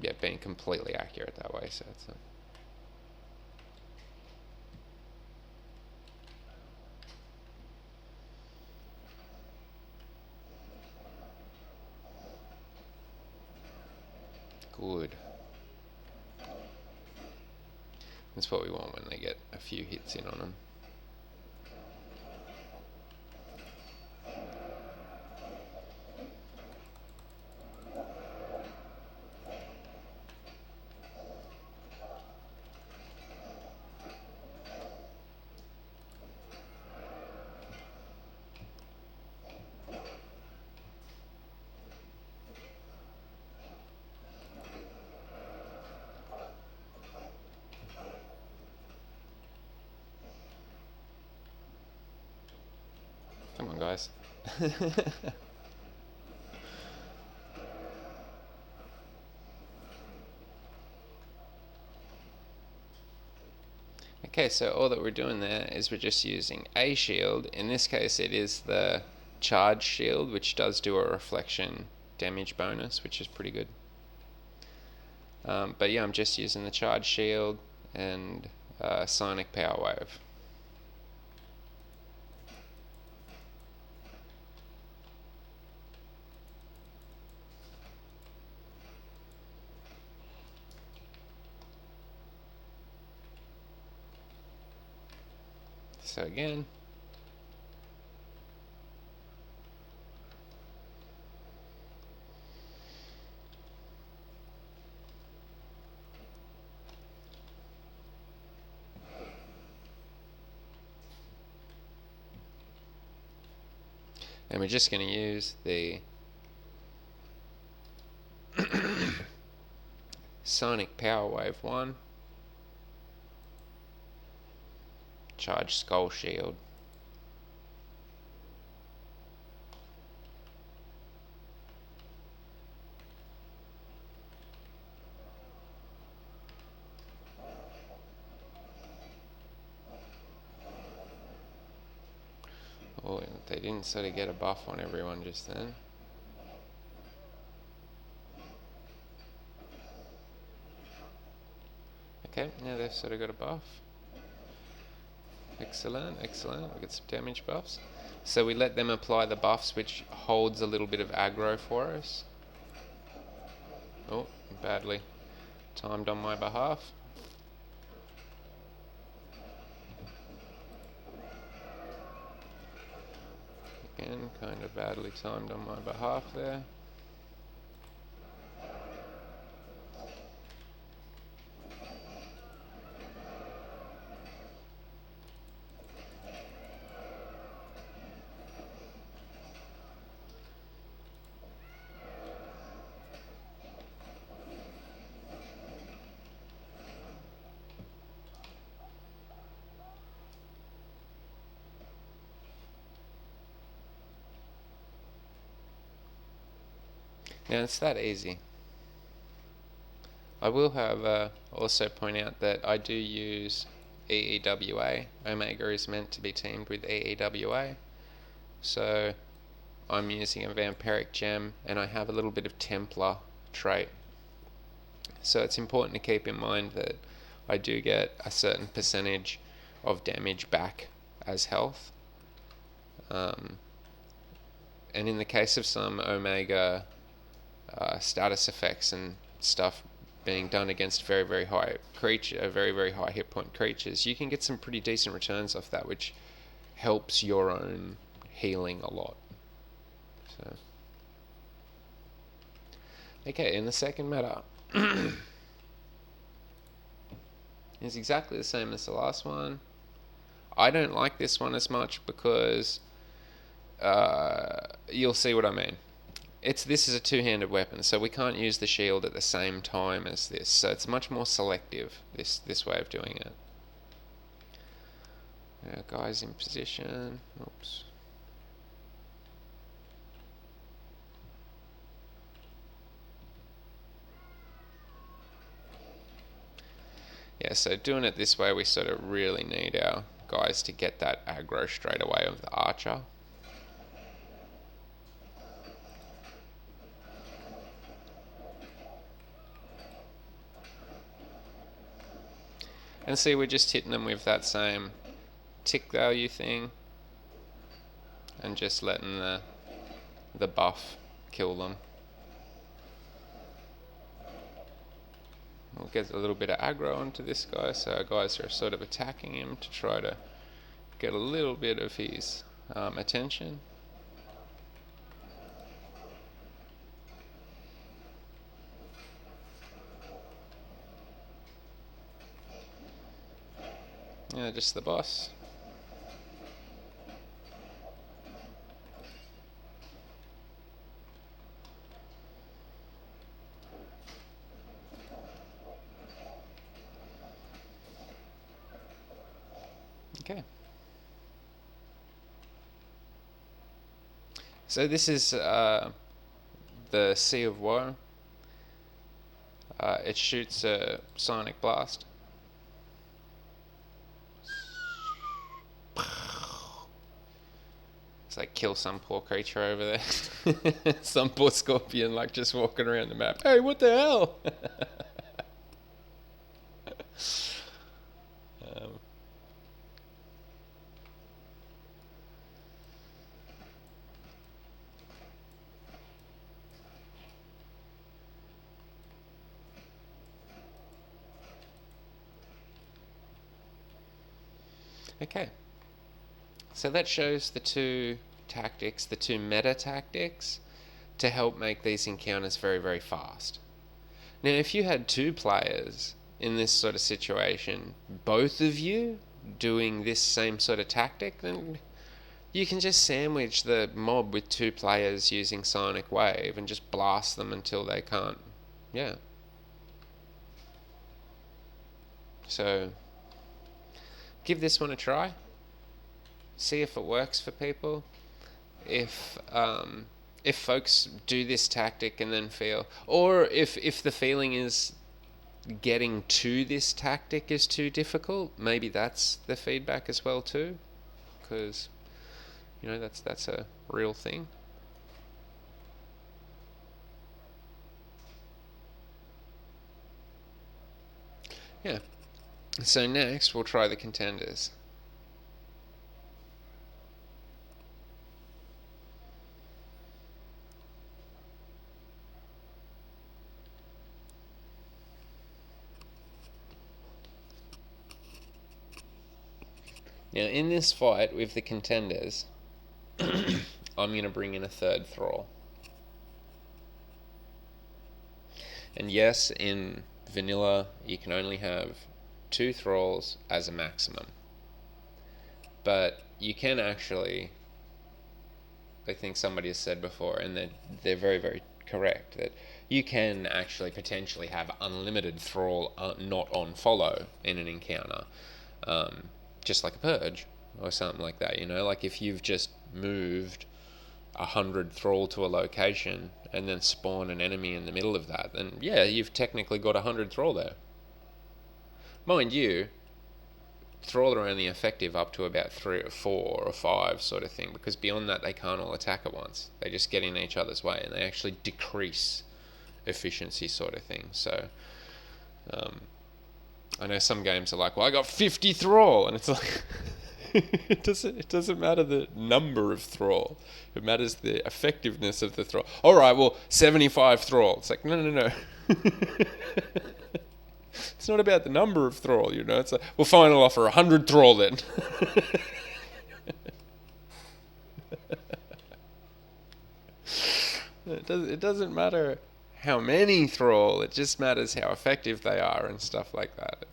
yeah, being completely accurate that way. So it's good. That's what we want when they get a few hits in on them. Come on, guys. Okay, so all that we're doing there is we're just using a shield. In this case, it is the charge shield, which does do a reflection damage bonus, which is pretty good. But yeah, I'm just using the charge shield and sonic power wave. So again, and we're just going to use the sonic power wave 1, charge skull shield. Oh, they didn't sort of get a buff on everyone just then. Okay, now they've sort of got a buff. Excellent, excellent. We get some damage buffs. So we let them apply the buffs, which holds a little bit of aggro for us. Oh, badly timed on my behalf. Again, kind of badly timed on my behalf there. Now it's that easy. I will have also point out that I do use EEWA. Omega is meant to be teamed with EEWA. So I'm using a Vampiric Gem and I have a little bit of Templar trait. So it's important to keep in mind that I do get a certain percentage of damage back as health. And in the case of some Omega status effects and stuff being done against very high hit point creatures, you can get some pretty decent returns off that, which helps your own healing a lot. So, okay, in the second meta, is exactly the same as the last one. I don't like this one as much because you'll see what I mean. This is a two-handed weapon, so we can't use the shield at the same time as this. So it's much more selective, this way of doing it. Guys in position. Oops. Yeah, so doing it this way, we sort of really need our guys to get that aggro straight away of the archer. And see, we're just hitting them with that same tick value thing and just letting the buff kill them. We'll get a little bit of aggro onto this guy, so our guys are sort of attacking him to try to get a little bit of his attention. Yeah, just the boss. Okay. So this is the Sea of Woe. It shoots a sonic blast. It's like kill some poor creature over there. Some poor scorpion like just walking around the map. Hey, what the hell? Okay. So that shows the two tactics, the two meta tactics, to help make these encounters very, very fast. Now, if you had two players in this sort of situation, both of you doing this same sort of tactic, then you can just sandwich the mob with two players using Sonic Wave and just blast them until they can't. Yeah. So, give this one a try. See if it works for people. If folks do this tactic and then feel, or if the feeling is getting to this tactic is too difficult, maybe that's the feedback as well too, because that's a real thing. Yeah. So next we'll try the Contenders. Now in this fight with the Contenders, I'm going to bring in a third thrall. And yes, in vanilla you can only have 2 thralls as a maximum. But you can actually, I think somebody has said before, and they're very, very correct, that you can actually potentially have unlimited thrall not on follow in an encounter. Just like a purge or something like that, like if you've just moved 100 thrall to a location and then spawn an enemy in the middle of that, then yeah, you've technically got 100 thrall there. Mind you, thrall are only effective up to about 3 or 4 or 5 sort of thing, because beyond that they can't all attack at once. They just get in each other's way and they actually decrease efficiency sort of thing. So I know some games are like, well, I got 50 thrall, and it's like it doesn't matter the number of thrall, it matters the effectiveness of the thrall. Alright, well, 75 thrall. It's like, no. It's not about the number of thrall, it's like, well, fine, I'll offer 100 thrall then. It doesn't matter how many thrall, it just matters how effective they are and stuff like that.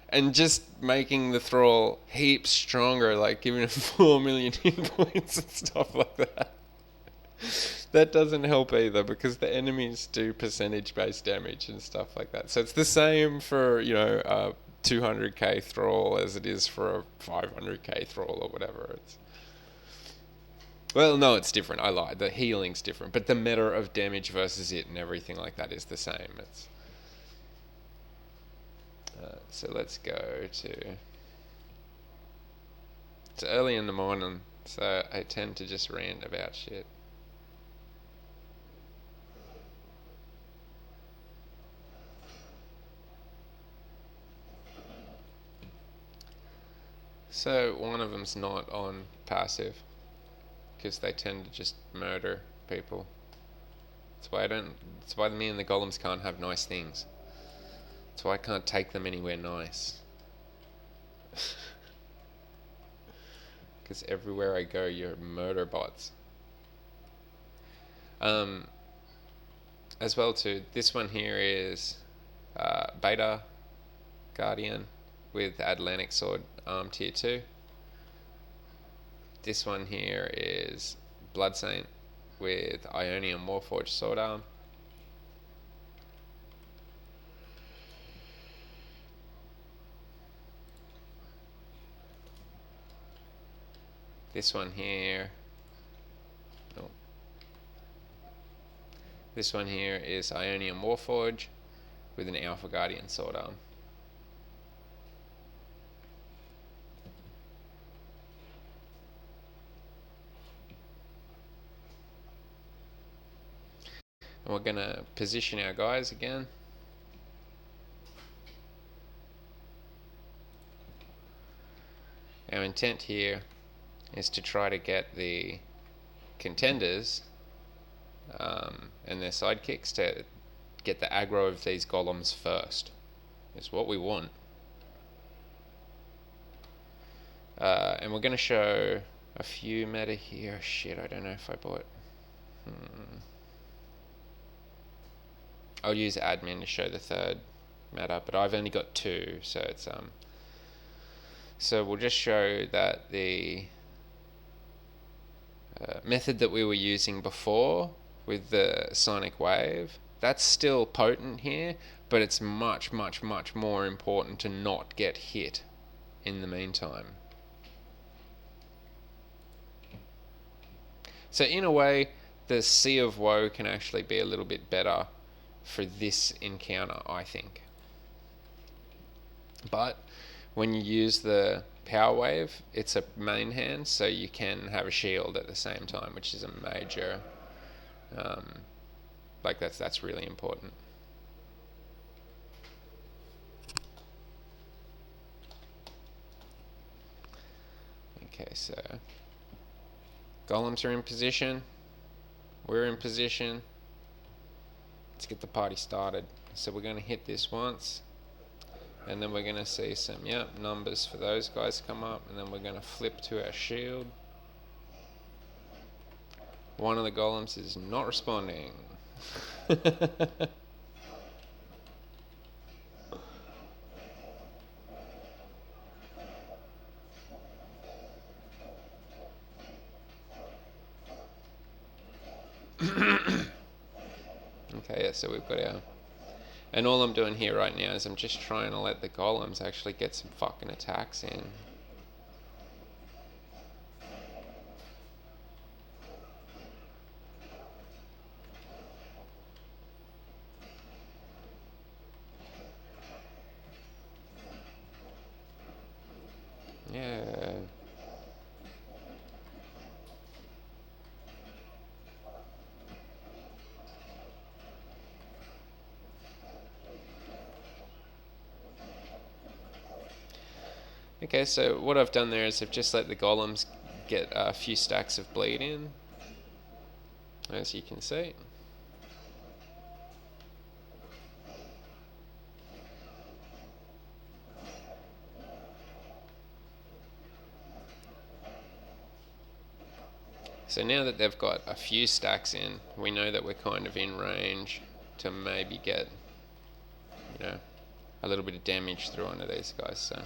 And just making the thrall heaps stronger, like giving it 4 million hit points and stuff like that. That doesn't help either, because the enemies do percentage-based damage and stuff like that. So it's the same for, 200k thrall as it is for a 500k thrall or whatever. Well, no, it's different. I lied. The healing's different, but the meta of damage versus it and everything like that is the same. So let's go to... It's early in the morning, so I tend to just rant about shit. So one of them's not on passive because they tend to just murder people. That's why I don't. That's why me and the golems can't have nice things. That's why I can't take them anywhere nice. Because everywhere I go, you're murder bots. As well too. This one here is Beta Guardian with Atlantic Sword tier 2. This one here is Blood Saint with Ionian Warforged Sword Arm. This one here. Oh. This one here is Ionian Warforged with an Alpha Guardian Sword Arm. And we're going to position our guys again. Our intent here is to try to get the Contenders and their sidekicks to get the aggro of these golems first. Is what we want. And we're going to show a few meta here. Shit, I don't know if I bought... I'll use admin to show the third meta, but I've only got 2, so it's so we'll just show that the method that we were using before with the sonic wave, that's still potent here, but it's much, much, much more important to not get hit in the meantime. So in a way, the Sea of Woe can actually be a little bit better for this encounter, I think. But when you use the power wave, it's a main hand, so you can have a shield at the same time, which is a major, like that's really important. Okay, so golems are in position. We're in position. Let's get the party started. So we're going to hit this once, and then we're going to see some numbers for those guys come up, and then we're going to flip to our shield. One of the golems is not responding. Okay, yeah, so we've got our... And all I'm doing here right now is I'm just trying to let the golems actually get some fucking attacks in. Yeah. Okay, so what I've done there is I've just let the golems get a few stacks of bleed in, as you can see. So now that they've got a few stacks in, we know that we're kind of in range to maybe get, a little bit of damage through onto these guys. So.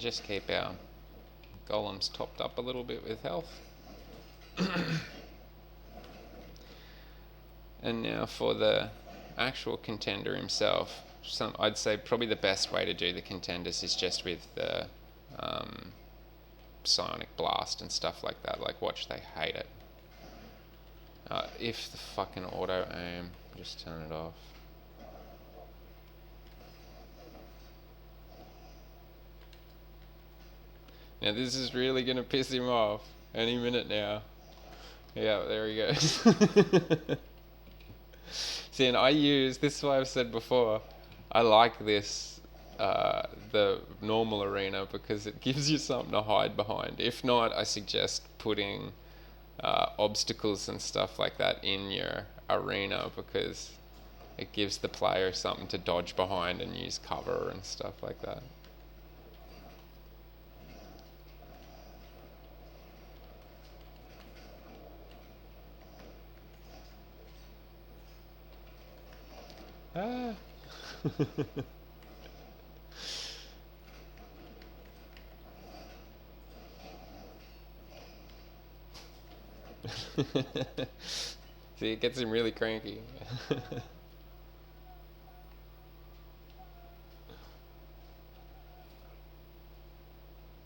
just keep our golems topped up a little bit with health. And now for the actual contender himself, I'd say probably the best way to do the contenders is just with the psionic blast and stuff like that. Like, watch, they hate it. If the fucking auto aim, just turn it off. Now this is really gonna piss him off any minute now. Yeah, there he goes. See, and this is why I've said before, I like this, the normal arena, because it gives you something to hide behind. If not, I suggest putting obstacles and stuff like that in your arena, because it gives the player something to dodge behind and use cover and stuff like that. Ah. See, it gets him really cranky.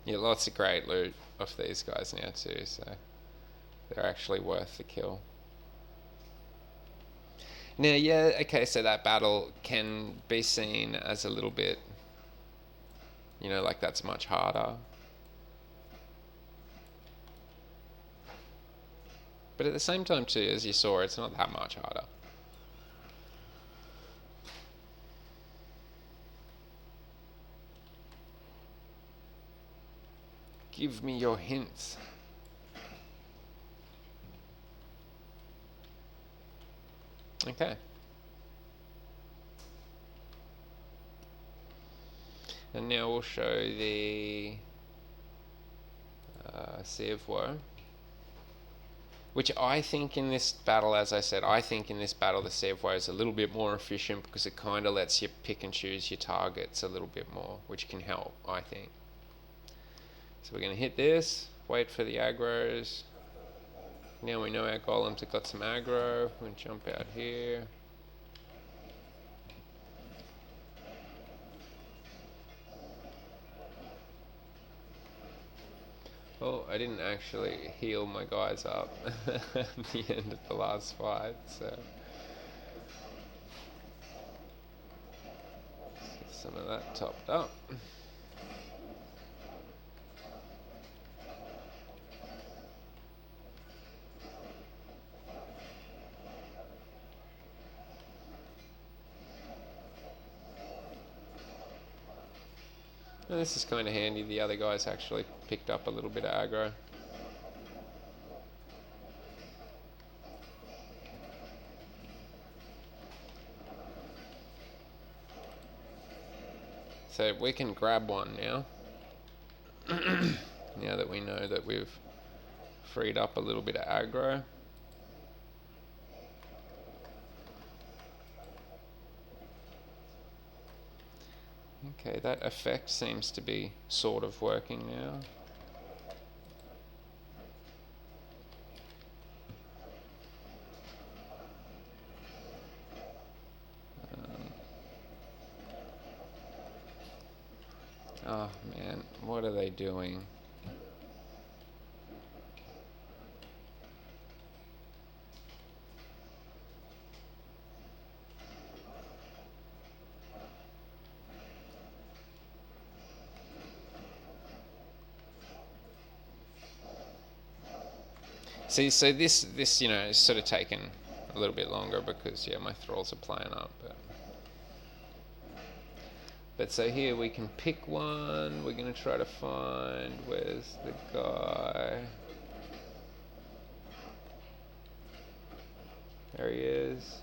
Yeah, lots of great loot off these guys now too, so they're actually worth the kill. Now, yeah, okay, so that battle can be seen as a little bit, like that's much harder. But at the same time too, as you saw, it's not that much harder. Give me your hints. Okay. And now we'll show the Sea of Woe. Which I think in this battle, as I said, I think in this battle the Sea of Woe is a little bit more efficient because it kind of lets you pick and choose your targets a little bit more, which can help, I think. So we're going to hit this, wait for the aggros. Now we know our golems have got some aggro. We'll jump out here. Oh, I didn't actually heal my guys up at the end of the last fight, so let's get some of that topped up. And this is kind of handy, the other guys actually picked up a little bit of aggro. So we can grab one now. Now that we know that we've freed up a little bit of aggro. Okay, that effect seems to be sort of working now. Oh man, what are they doing? See, so this is sort of taken a little bit longer because yeah, my thralls are playing up, but so here we can pick one. We're gonna try to find where's the guy. There he is.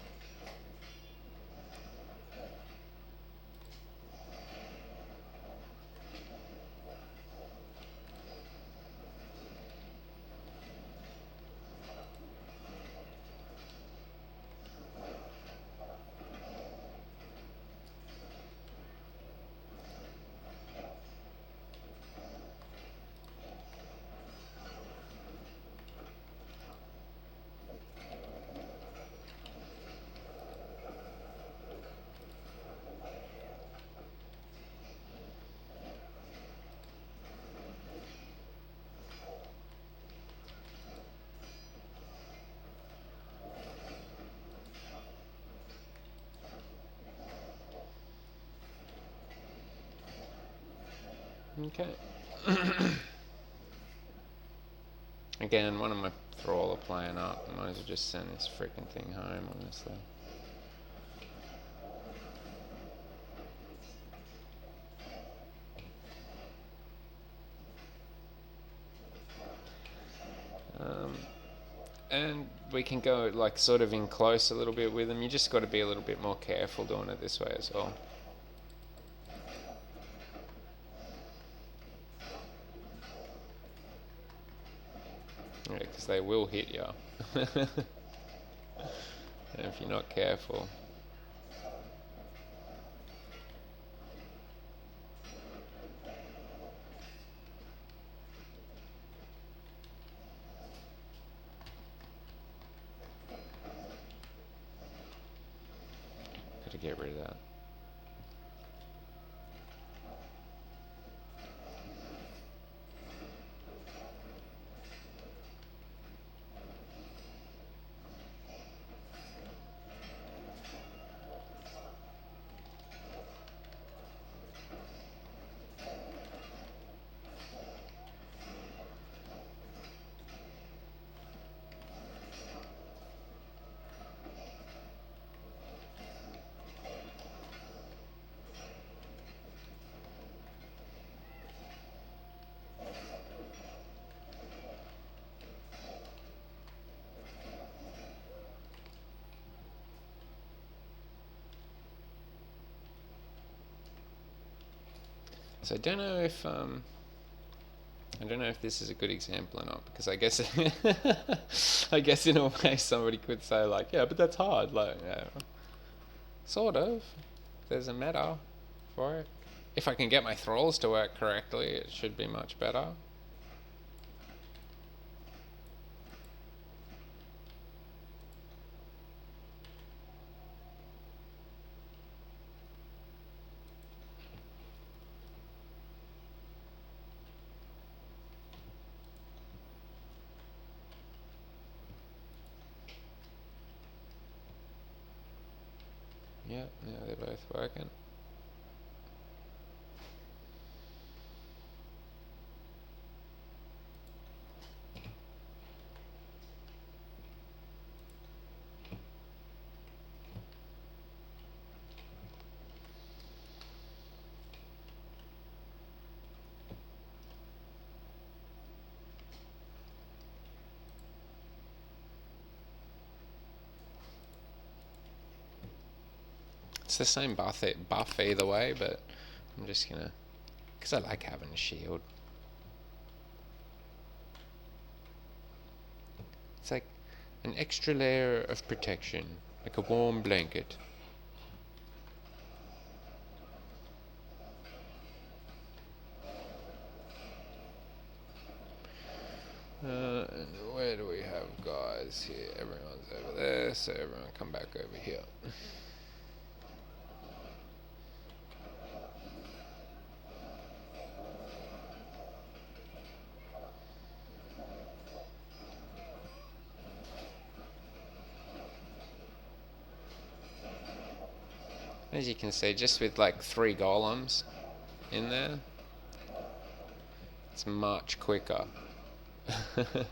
Okay. Again, one of my thrall are playing up. I might as well just send this freaking thing home, honestly. And we can go like sort of in close a little bit with them. You just got to be a little bit more careful doing it this way as well. Yeah, because they will hit you. And if you're not careful. Got to get rid of that. So I don't know if this is a good example or not, because I guess I guess in a way somebody could say like, yeah, but that's hard. Like, yeah, sort of. There's a meta for it. If I can get my thralls to work correctly, it should be much better. Yeah, they're both working. It's the same buff either way, but I'm just gonna, because I like having a shield. It's like an extra layer of protection, like a warm blanket. Where do we have guys here? Everyone's over there, so everyone come back over here. As you can see, just with like 3 golems in there, it's much quicker. Look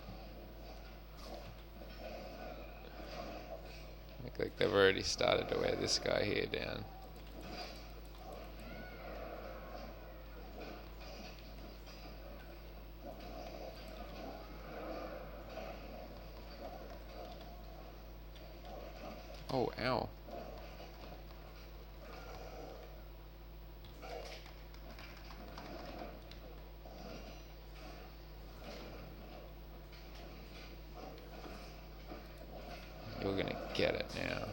like they've already started to wear this guy here down. Oh, ow. You're gonna get it now.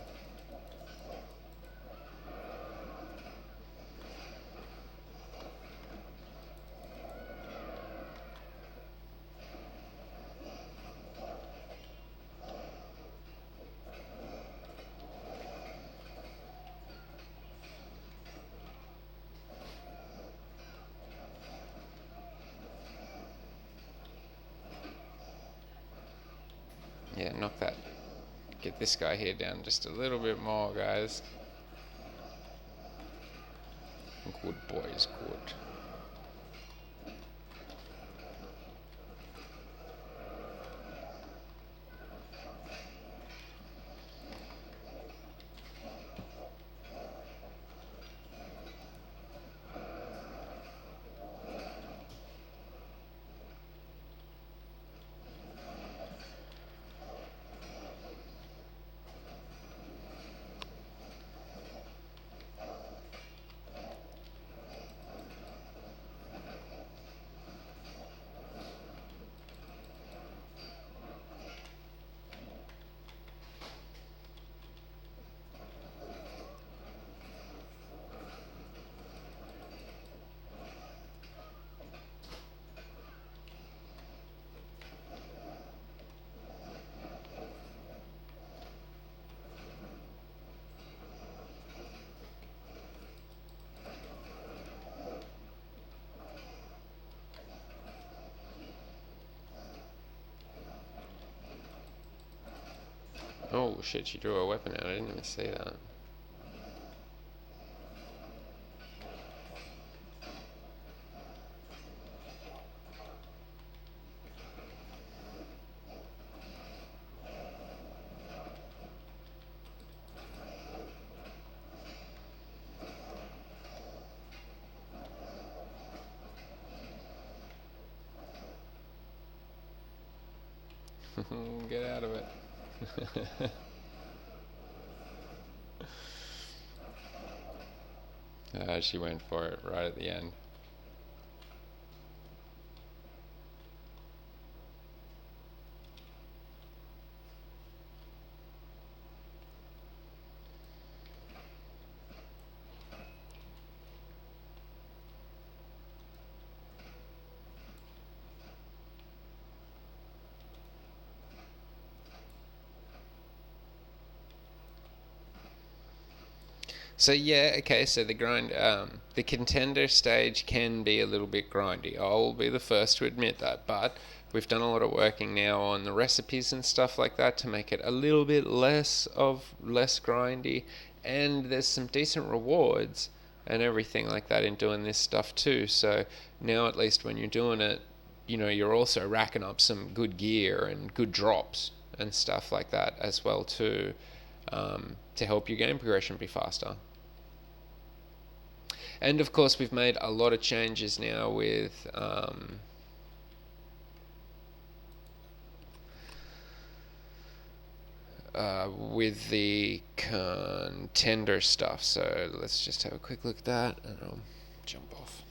Yeah, knock that. Get this guy here down just a little bit more, guys. Good boys, good. Oh shit, she drew a weapon out. I didn't even see that. Get out of it. She went for it right at the end. So yeah, okay. So the contender stage can be a little bit grindy. I'll be the first to admit that. But we've done a lot of working now on the recipes and stuff like that to make it a little bit less grindy. And there's some decent rewards and everything like that in doing this stuff too. So now at least when you're doing it, you're also racking up some good gear and good drops and stuff like that as well too, to help your game progression be faster. And of course, we've made a lot of changes now with the contender stuff. So let's just have a quick look at that, and I'll jump off.